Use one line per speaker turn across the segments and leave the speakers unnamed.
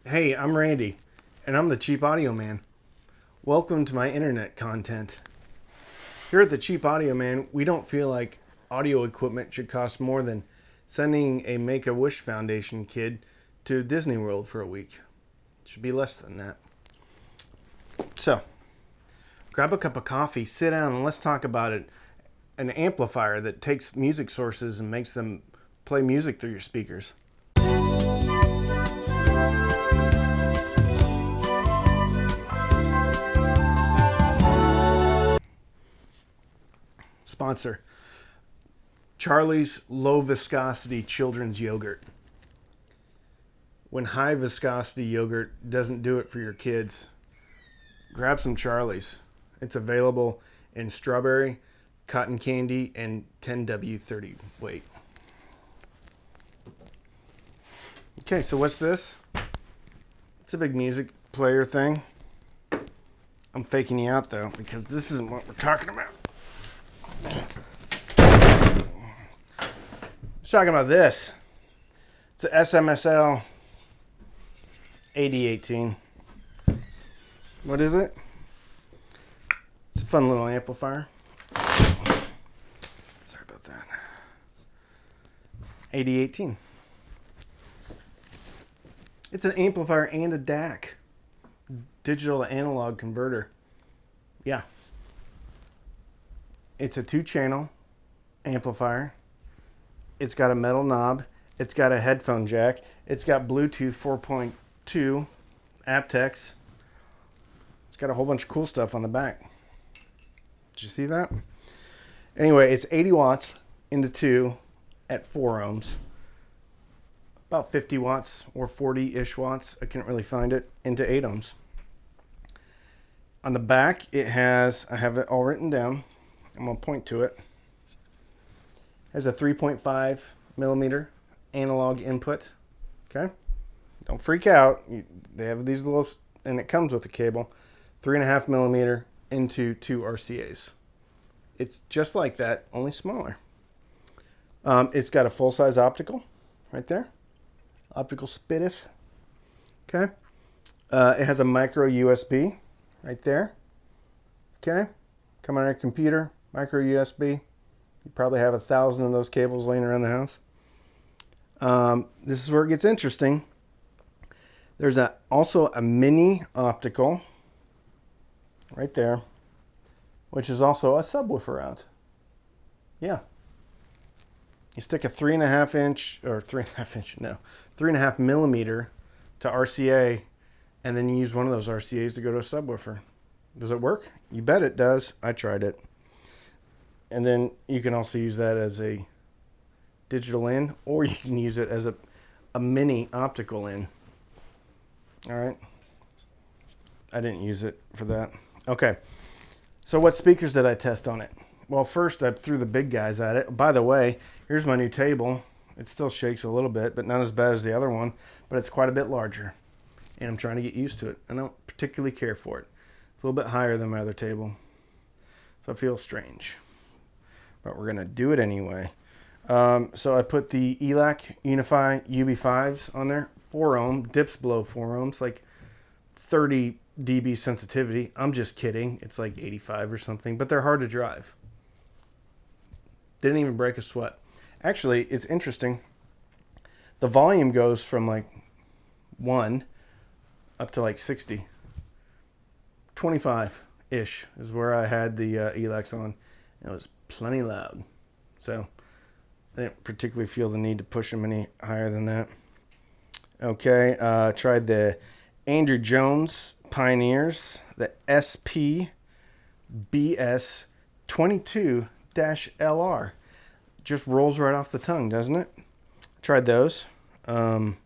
Hey, I'm Randy, and I'm the Cheap Audio Man. Welcome to my internet content. Here at the Cheap Audio Man, we don't feel like audio equipment should cost more than sending a Make-A-Wish Foundation kid to Disney World for a week. It should be less than that. So, grab a cup of coffee, sit down, and let's talk about it. An amplifier that takes music sources and makes them play music through your speakers. Sponsor, Charlie's Low Viscosity Children's Yogurt. When high viscosity yogurt doesn't do it for your kids, grab some Charlie's. It's available in strawberry, cotton candy, and 10W30 weight. Okay, so what's this? It's a big music player thing. I'm faking you out though, because this isn't what we're talking about. Let's talking about this. It's a SMSL AD18. What is it? It's a fun little amplifier. Sorry about that. AD18. It's an amplifier and a DAC. Digital to analog converter. Yeah. It's a 2-channel amplifier. It's got a metal knob. It's got a headphone jack. It's got Bluetooth 4.2 aptX. It's got a whole bunch of cool stuff on the back. Did you see that? Anyway, it's 80 watts into 2 at 4 ohms. About 50 watts or 40-ish watts. I couldn't really find it, into 8 ohms. On the back, it has, I have it all written down. I'm going to point to it. Has a 3.5 millimeter analog input. Okay? Don't freak out. They have these little, and it comes with the cable, 3.5 millimeter into 2 RCAs. It's just like that, only smaller. It's got a full-size optical right there. Optical SPDIF. Okay? It has a micro USB right there. Okay? Come on your computer, micro USB. You probably have 1,000 of those cables laying around the house. This is where it gets interesting. There's also a mini optical right there, which is also a subwoofer out. Yeah. You stick a 3.5 inch, or 3.5 inch, no, 3.5 millimeter to RCA, and then you use one of those RCAs to go to a subwoofer. Does it work? You bet it does. I tried it. And then you can also use that as a digital in, or you can use it as a mini optical in. All right. I didn't use it for that. Okay. So what speakers did I test on it? Well, first I threw the big guys at it. By the way, here's my new table. It still shakes a little bit, but not as bad as the other one, but it's quite a bit larger. And I'm trying to get used to it. I don't particularly care for it. It's a little bit higher than my other table, so it feels strange. But we're going to do it anyway. So I put the ELAC Unify UB5s on there. 4 ohm, dips below 4 ohms, like 30 dB sensitivity. I'm just kidding. It's like 85 or something, but they're hard to drive. Didn't even break a sweat. Actually, it's interesting. The volume goes from like 1 up to like 60. 25-ish is where I had the ELACs on. It was plenty loud. So I didn't particularly feel the need to push them any higher than that. Okay, tried the Andrew Jones Pioneers, the SPBS22-LR. Just rolls right off the tongue, doesn't it? Tried those. Tried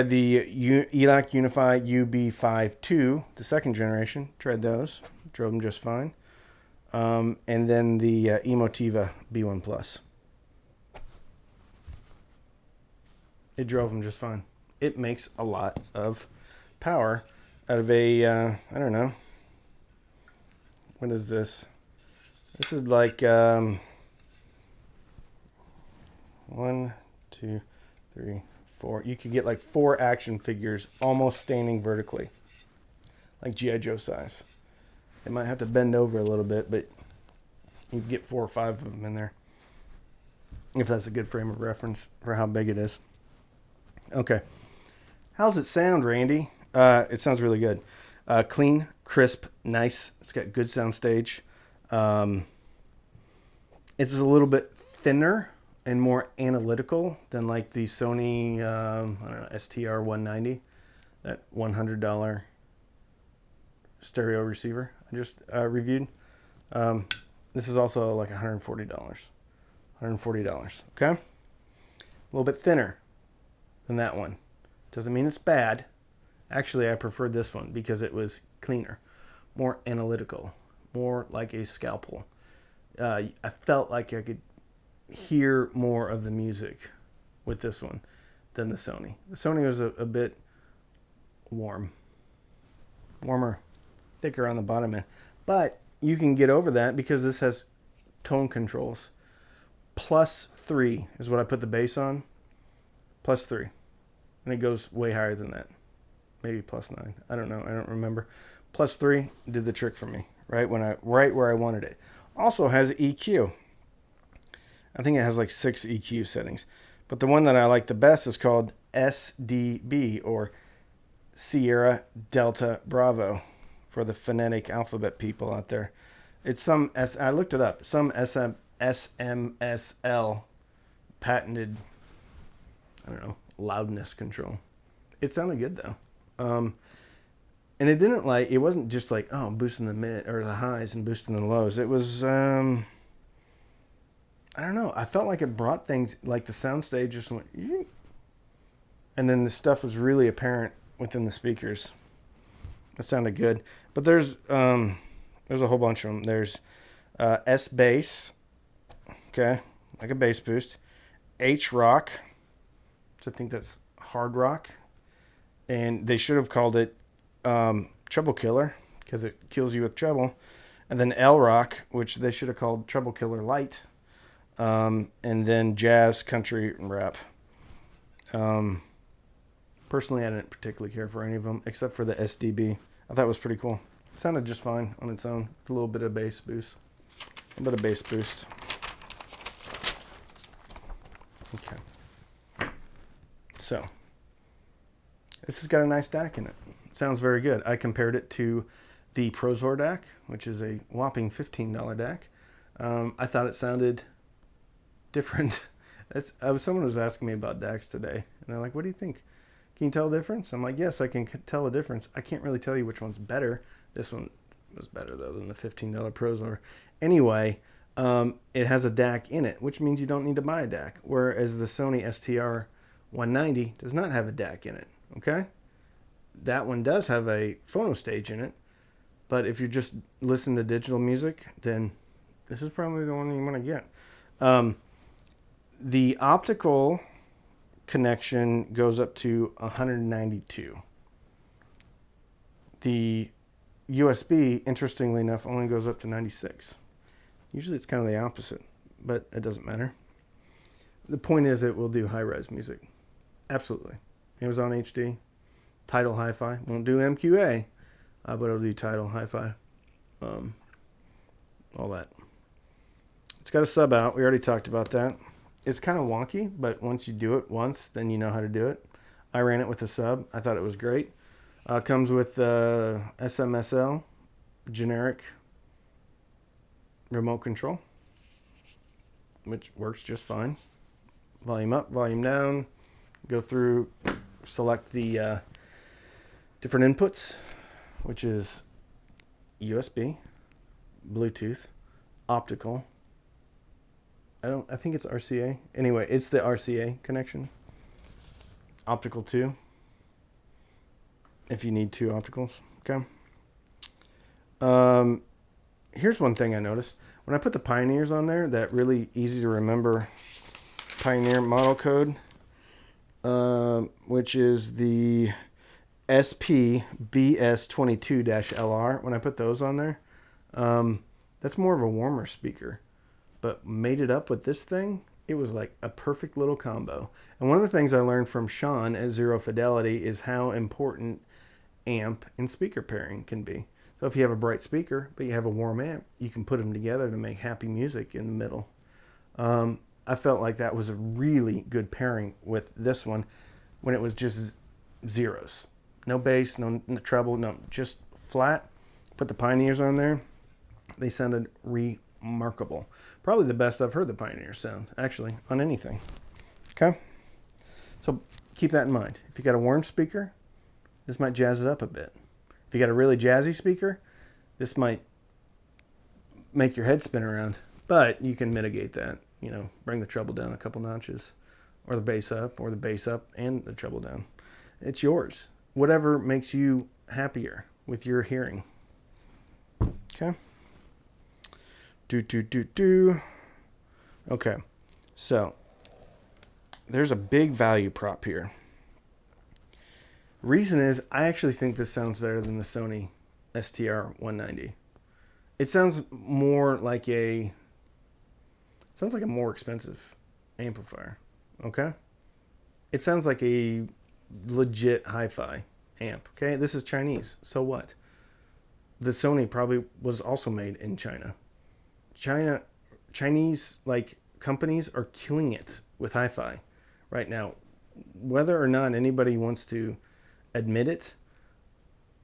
the ELAC Unify UB52, the 2nd generation. Tried those. Drove them just fine. And then the Emotiva B1 Plus. It drove them just fine. It makes a lot of power out of a, I don't know. What is this? This is like 1, 2, 3, 4. You could get like 4 action figures almost standing vertically, like G.I. Joe size. They might have to bend over a little bit, but you can get 4 or 5 of them in there, if that's a good frame of reference for how big it is. Okay. How's it sound, Randy? It sounds really good. Clean, crisp, nice. It's got good sound stage. It's a little bit thinner and more analytical than like the Sony I don't know, STR190, that $100 stereo receiver I just reviewed. This is also like $140. $140. Okay? A little bit thinner than that one. Doesn't mean it's bad. Actually, I preferred this one because it was cleaner, more analytical, more like a scalpel. I felt like I could hear more of the music with this one than the Sony. The Sony was a bit warmer, thicker on the bottom end. But you can get over that because this has tone controls. +3 is what I put the bass on. +3. And it goes way higher than that. Maybe +9. I don't know. I don't remember. +3 did the trick for me. Right where I wanted it. Also has EQ. I think it has like 6 EQ settings. But the one that I like the best is called SDB, or Sierra Delta Bravo, for the phonetic alphabet people out there. It's some I looked it up. Some SMSL patented, I don't know, loudness control. It sounded good though. And it didn't like, it wasn't just like, oh, I'm boosting the mid or the highs and boosting the lows. It was I don't know, I felt like it brought things like the soundstage just went, and then the stuff was really apparent within the speakers. It sounded good. But there's a whole bunch of them. There's S bass, okay, like a bass boost. H rock, so I think that's hard rock, and they should have called it treble killer because it kills you with treble. And then L rock, which they should have called treble killer light. And then jazz, country, and rap. Personally, I didn't particularly care for any of them except for the SDB. I thought it was pretty cool. It sounded just fine on its own. It's a little bit of bass boost. A bit of bass boost. Okay. So, this has got a nice DAC in it. It sounds very good. I compared it to the Prozor DAC, which is a whopping $15 DAC. I thought it sounded different. Someone was asking me about DACs today, and they're like, what do you think? Can you tell a difference? I'm like, yes, I can tell a difference. I can't really tell you which one's better. This one was better, though, than the $15 Prozor. Anyway, it has a DAC in it, which means you don't need to buy a DAC, whereas the Sony STR190 does not have a DAC in it, okay? That one does have a phono stage in it, but if you just listen to digital music, then this is probably the one you want to get. The optical connection goes up to 192. The USB, interestingly enough, only goes up to 96. Usually it's kind of the opposite, but it doesn't matter. The point is it will do high-res music. Absolutely. Amazon HD, Tidal Hi-Fi. Won't do MQA, but it'll do Tidal Hi-Fi. All that. It's got a sub out. We already talked about that. It's kind of wonky, but once you do it once, then you know how to do it. I ran it with a sub. I thought it was great. Comes with SMSL, generic remote control, which works just fine. Volume up, volume down. Go through, select the different inputs, which is USB, Bluetooth, optical. I think it's RCA. Anyway, it's the RCA connection. Optical 2. If you need 2 opticals, okay. Here's one thing I noticed. When I put the Pioneers on there, that really easy to remember Pioneer model code, which is the SPBS22-LR. When I put those on there, that's more of a warmer speaker. But made it up with this thing, It was like a perfect little combo. And one of the things I learned from Sean at Zero Fidelity is how important amp and speaker pairing can be. So if you have a bright speaker, but you have a warm amp, you can put them together to make happy music in the middle. I felt like that was a really good pairing with this one when it was just zeros. No bass, no treble, no, just flat. Put the Pioneers on there. They sounded remarkable. Probably the best I've heard the Pioneers sound, actually, on anything. Okay? So keep that in mind. If you got a warm speaker, this might jazz it up a bit. If you got a really jazzy speaker, this might make your head spin around. But you can mitigate that. You know, bring the treble down a couple notches, or the bass up, or the bass up and the treble down. It's yours. Whatever makes you happier with your hearing. Okay. Okay. So there's a big value prop here. Reason is, I actually think this sounds better than the Sony STR-190. It sounds more like a more expensive amplifier. Okay? It sounds like a legit hi-fi amp. Okay? This is Chinese. So what? The Sony probably was also made in China. Chinese like companies are killing it with hi-fi right now. Whether or not anybody wants to admit it,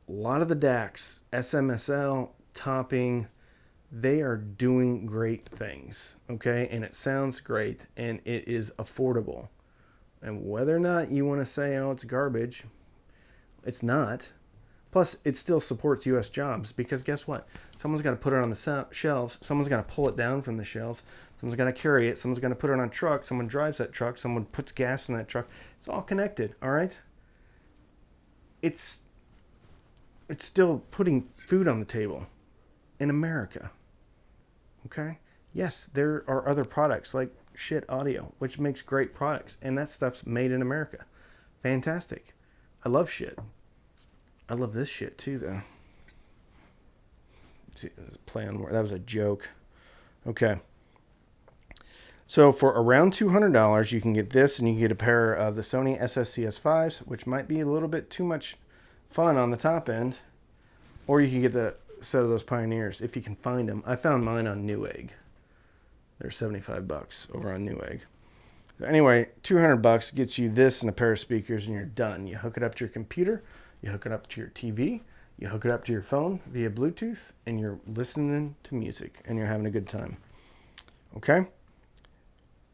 a lot of the DACs, SMSL, topping, they are doing great things, okay? And it sounds great, and it is affordable. And whether or not you want to say, oh, it's garbage, it's not. Plus, it still supports U.S. jobs, because guess what? Someone's got to put it on the shelves. Someone's got to pull it down from the shelves. Someone's got to carry it. Someone's got to put it on a truck. Someone drives that truck. Someone puts gas in that truck. It's all connected, all right? It's still putting food on the table in America, okay? Yes, there are other products like Shit Audio, which makes great products, and that stuff's made in America. Fantastic. I love Shit. I love this shit too, though. See, it was a play on word. That was a joke. Okay. So for around $200, you can get this, and you can get a pair of the Sony SSCS5s, which might be a little bit too much fun on the top end, or you can get the set of those Pioneers if you can find them. I found mine on Newegg. They're $75 over on Newegg. So anyway, $200 gets you this and a pair of speakers, and you're done. You hook it up to your computer. You hook it up to your TV, you hook it up to your phone via Bluetooth, and you're listening to music, and you're having a good time. Okay?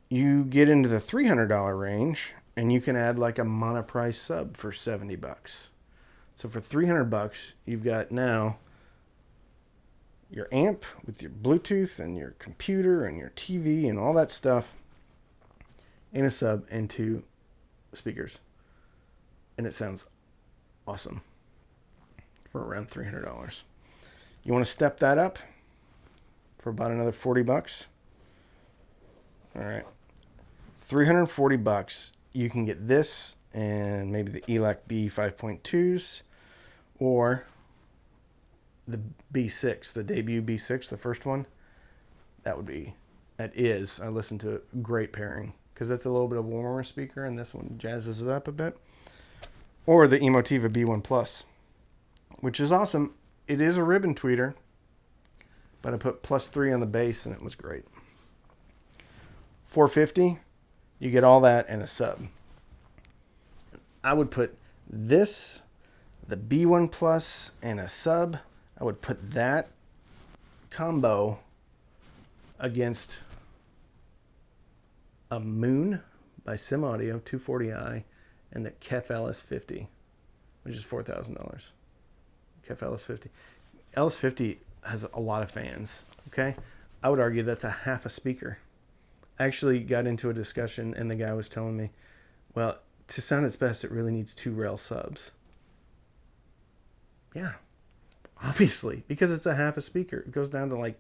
You get into the $300 range, and you can add like a monoprice sub for $70. So for $300, you've got now your amp with your Bluetooth and your computer and your TV and all that stuff, and a sub and 2 speakers. And it sounds awesome for around $300. You want to step that up for about another $40. All right, $340. You can get this and maybe the ELAC B 5.2s or the B6, the debut B6, the first one. I listened to a great pairing because that's a little bit of a warmer speaker, and this one jazzes it up a bit. Or the Emotiva B1 Plus, which is awesome. It is a ribbon tweeter, but I put +3 on the bass, and it was great. $450, you get all that and a sub. I would put this, the B1 Plus, and a sub. I would put that combo against a Moon by Sim Audio 240i and the KEF LS50, which is $4,000. KEF LS50. LS50 has a lot of fans, okay? I would argue that's a half a speaker. I actually got into a discussion, and the guy was telling me, well, to sound its best, it really needs 2 rail subs. Yeah, obviously, because it's a half a speaker. It goes down to like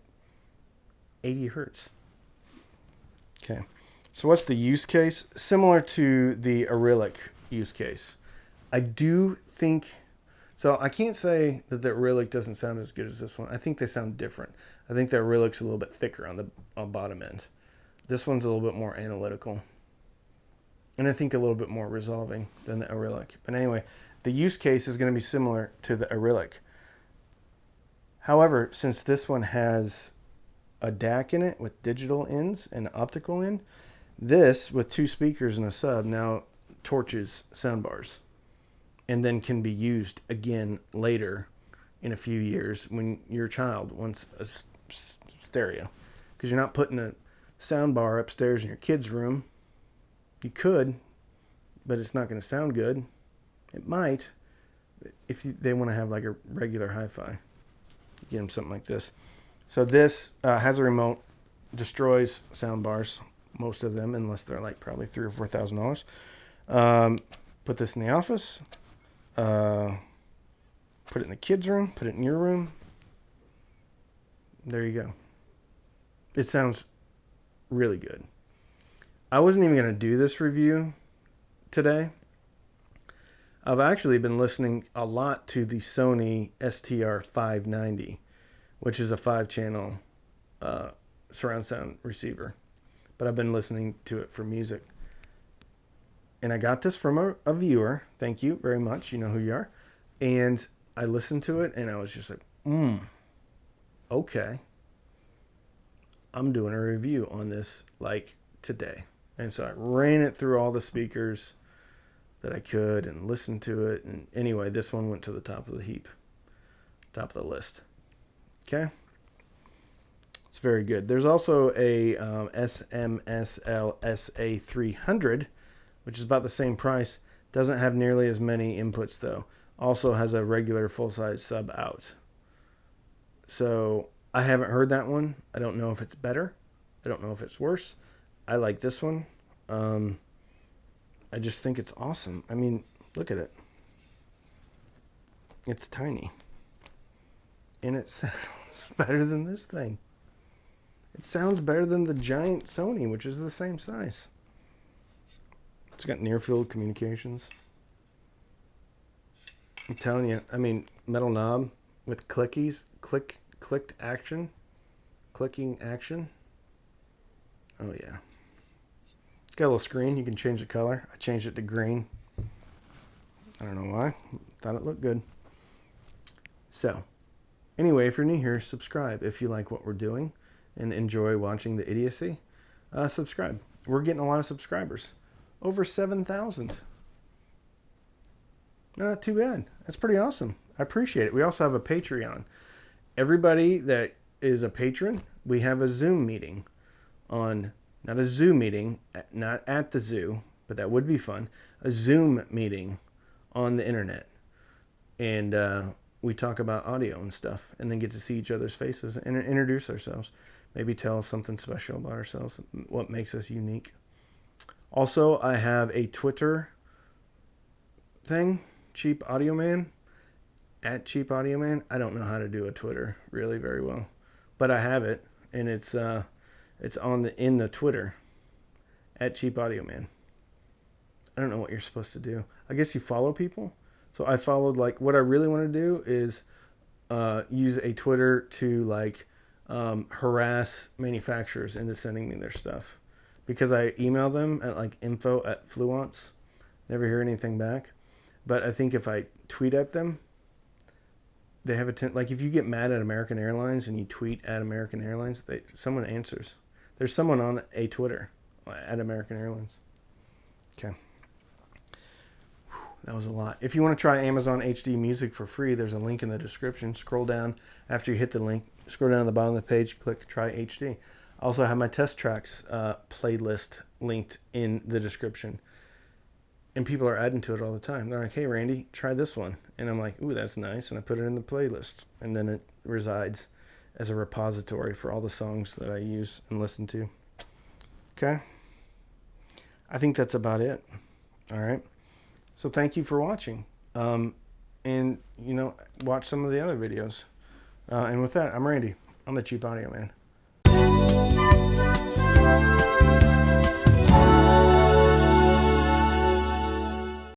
80 hertz. Okay, so what's the use case? Similar to the Arylic use case. I do think, so I can't say that the Arylic doesn't sound as good as this one. I think they sound different. I think the Arylic's a little bit thicker on the bottom end. This one's a little bit more analytical. And I think a little bit more resolving than the Arylic. But anyway, the use case is going to be similar to the Arylic. However, since this one has a DAC in it with digital ins and optical in, this with 2 speakers and a sub now torches soundbars and then can be used again later in a few years when your child wants a stereo. Because you're not putting a soundbar upstairs in your kid's room. You could, but it's not going to sound good. It might if they want to have like a regular hi-fi. Get them something like this. So this has a remote, destroys sound bars, most of them, unless they're like probably $3,000 or $4,000. Put this in the office. Put it in the kids' room. Put it in your room. There you go. It sounds really good. I wasn't even going to do this review today. I've actually been listening a lot to the Sony STR590, which is a 5-channel surround sound receiver. But I've been listening to it for music. And I got this from a viewer. Thank you very much. You know who you are. And I listened to it and I was just like, okay. I'm doing a review on this like today. And so I ran it through all the speakers that I could and listened to it. And anyway, this one went to the top of the heap, top of the list. Okay. It's very good. There's also a SMSL SA300, which is about the same price. Doesn't have nearly as many inputs though. Also has a regular full-size sub out. So I haven't heard that one. I don't know if it's better. I don't know if it's worse. I like this one. I just think it's awesome. I mean, look at it. It's tiny. And it sounds better than this thing. It sounds better than the giant Sony, which is the same size. It's got near-field communications. I'm telling you, I mean, metal knob with clickies, clicked action, clicking action. Oh yeah. It's got a little screen. You can change the color. I changed it to green. I don't know why. Thought it looked good. So, anyway, if you're new here, subscribe if you like what we're doing and enjoy watching the idiocy. Subscribe. We're getting a lot of subscribers. Over 7,000. Not too bad. That's pretty awesome. I appreciate it. We also have a Patreon. Everybody that is a patron, we have a Zoom meeting on, not a Zoom meeting, not at the zoo, but that would be fun, a Zoom meeting on the internet. And we talk about audio and stuff and then get to see each other's faces and introduce ourselves. Maybe tell us something special about ourselves, what makes us unique. Also, I have a Twitter thing, Cheap Audio Man, at Cheap Audio Man. I don't know how to do a Twitter really very well, but I have it, and it's on in the Twitter, at Cheap Audio Man. I don't know what you're supposed to do. I guess you follow people. So I followed, like, what I really want to do is use a Twitter to like harass manufacturers into sending me their stuff, because I email them at like info@fluence, never hear anything back. But I think if I tweet at them, they have a like if you get mad at American Airlines and you tweet at American Airlines, someone answers. There's someone on a Twitter at American Airlines. Okay. That was a lot. If you want to try Amazon HD Music for free, there's a link in the description. Scroll down after you hit the link. Scroll down to the bottom of the page, click Try HD. I also have my test tracks playlist linked in the description. And people are adding to it all the time. They're like, hey, Randy, try this one. And I'm like, ooh, that's nice. And I put it in the playlist. And then it resides as a repository for all the songs that I use and listen to. Okay? I think that's about it. All right? So thank you for watching. And, you know, watch some of the other videos. And with that, I'm Randy. I'm the Cheap Audio Man.